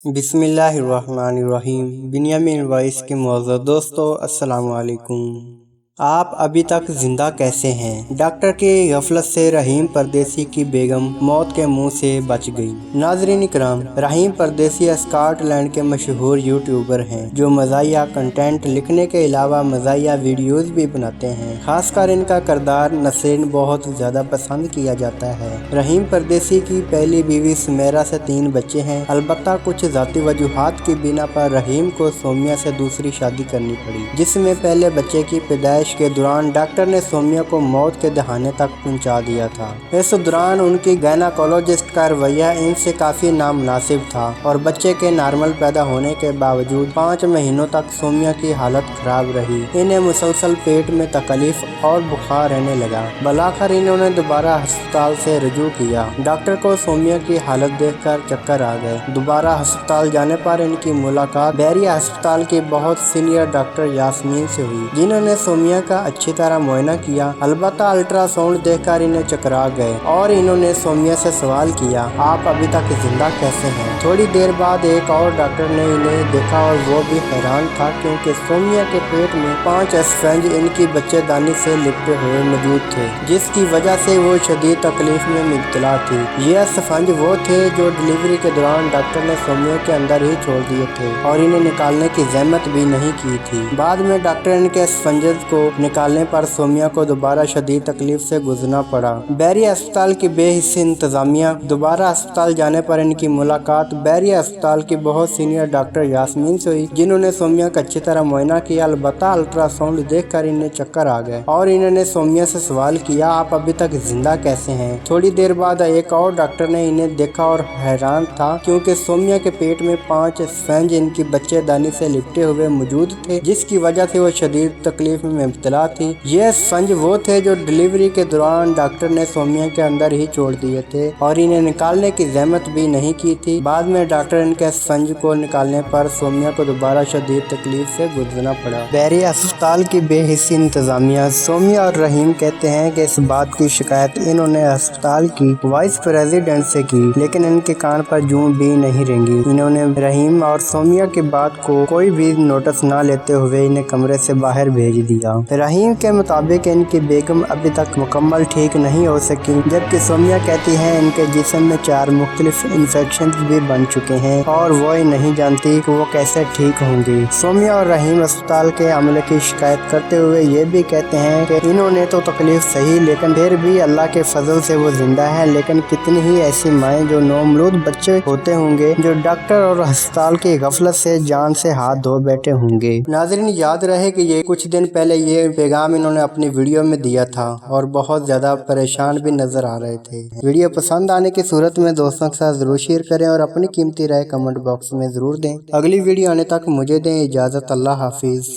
बिस्मिल्लाहिर्रहमानिर्रहीम। Binyamin voice के मौजूद दोस्तों, अस्सलाम वालेकुम। आप अभी तक जिंदा कैसे हैं? डॉक्टर की गफलत से रहीम परदेसी की बेगम मौत के मुंह से बच गई। नाज़रीन इकराम, रहीम परदेसी स्कॉटलैंड के मशहूर यूट्यूबर हैं जो मज़ाहिया कंटेंट लिखने के अलावा मज़ाहिया वीडियोस भी बनाते हैं। खासकर इनका किरदार नसरीन बहुत ज़्यादा पसंद किया जाता है। रहीम परदेसी की पहली बीवी सुमेरा से 3 बच्चे हैं। अलबत्ता कुछ ज़ाती वजूहात की बिना पर रहीम को सोमिया से दूसरी शादी करनी पड़ी, जिसमें पहले बच्चे की पैदाइश के दौरान डॉक्टर ने सोमिया को मौत के दहाने तक पहुंचा दिया था। इस दौरान उनकी गायनाकोलॉजिस्ट का रवैया इनसे काफी नामुनासिब था और बच्चे के नॉर्मल पैदा होने के बावजूद 5 महीनों तक सोमिया की हालत खराब रही। इन्हें मुसलसल पेट में तकलीफ और बुखार रहने लगा। बलाखिर इन्होंने दोबारा अस्पताल से रुजू किया। डॉक्टर को सोमिया की हालत देखकर चक्कर आ गए। दोबारा अस्पताल जाने पर इनकी मुलाकात बैरिया अस्पताल की बहुत सीनियर डॉक्टर यास्मीन से हुई, जिन्होंने सोमिया का अच्छी तरह मुआयना किया। अलबत्ता अल्ट्रासाउंड देखकर इन्हें चकरा गए और इन्होंने सोमिया से सवाल किया, आप अभी तक जिंदा कैसे हैं? थोड़ी देर बाद एक और डॉक्टर ने इन्हें देखा और वो भी हैरान था, क्योंकि सोमिया के पेट में 5 स्पंज इनकी बच्चेदानी से लिपटे हुए मौजूद थे, जिसकी वजह से वो शदीद तकलीफ में मुब्तला थी। ये स्पंज वो थे जो डिलीवरी के दौरान डॉक्टर ने सोमिया के अंदर ही छोड़ दिए थे और इन्हें निकालने की जहमत भी नहीं की थी। बाद में डॉक्टर इनके स्पंजेस को निकालने पर सोमिया को दोबारा शदीद तकलीफ से गुजरना पड़ा। बैरिया अस्पताल की बेहिस्सी इंतजामिया। दोबारा अस्पताल जाने पर इनकी मुलाकात बैरिया अस्पताल की बहुत सीनियर डॉक्टर यास्मीन से हुई, जिन्होंने सोमिया का अच्छी तरह मुआयना किया। अलबत्ता अल्ट्रासाउंड देखकर इन्हें चक्कर आ गए और इन्होंने सोमिया से सवाल किया, आप अभी तक जिंदा कैसे हैं? थोड़ी देर बाद एक और डॉक्टर ने इन्हें देखा और हैरान था, क्योंकि सोमिया के पेट में 5 स्पंज इनकी बच्चेदानी से लिपटे हुए मौजूद थे, जिसकी वजह से वो शदीद तकलीफ में मुब्तला थी। ये स्पंज वो थे जो डिलीवरी के दौरान डॉक्टर ने सोमिया के अंदर ही छोड़ दिए थे और इन्हें निकालने की जहमत भी नहीं की थी। बाद में डॉक्टर इनके स्पंज को निकालने पर सोमिया को दोबारा शदीद तकलीफ से गुजरना पड़ा। बैरिया अस्पताल की बेहिस्सी इंतजामिया। सोमिया और रहीम कहते हैं कि इस बात की शिकायत इन्होंने अस्पताल की वाइस प्रेसिडेंट से की, लेकिन इनके कान पर जूं भी नहीं रेंगी। इन्होंने रहीम और सोमिया की बात को कोई भी नोटिस न लेते हुए इन्हें कमरे से बाहर भेज दिया। रहीम के मुताबिक इनकी बेगम अभी तक मुकम्मल ठीक नहीं हो सकी, जबकि सोमिया कहती है इनके जिस्म में 4 मुख्तलिफ इन्फेक्शन भी बन चुके हैं और वो ही नहीं जानती कि वो कैसे ठीक होंगी। सोमिया और रहीम अस्पताल के अमले की शिकायत करते हुए ये भी कहते हैं कि इन्होंने तो तकलीफ सही, लेकिन फिर भी अल्लाह के फजल से वो जिंदा है। लेकिन कितनी ही ऐसी माएँ जो नौमौलूद बच्चे होते होंगे, जो डॉक्टर और अस्पताल की गफलत से जान से हाथ धो बैठे होंगे। नाज़रीन, याद रहे कि ये कुछ दिन पहले ये पैगाम इन्होंने अपनी वीडियो में दिया था और बहुत ज़्यादा परेशान भी नजर आ रहे थे। वीडियो पसंद आने की सूरत में दोस्तों के साथ ज़रूर शेयर करें और अपनी कीमती राय कमेंट बॉक्स में ज़रूर दें। अगली वीडियो आने तक मुझे दें इजाज़त। अल्लाह हाफिज़।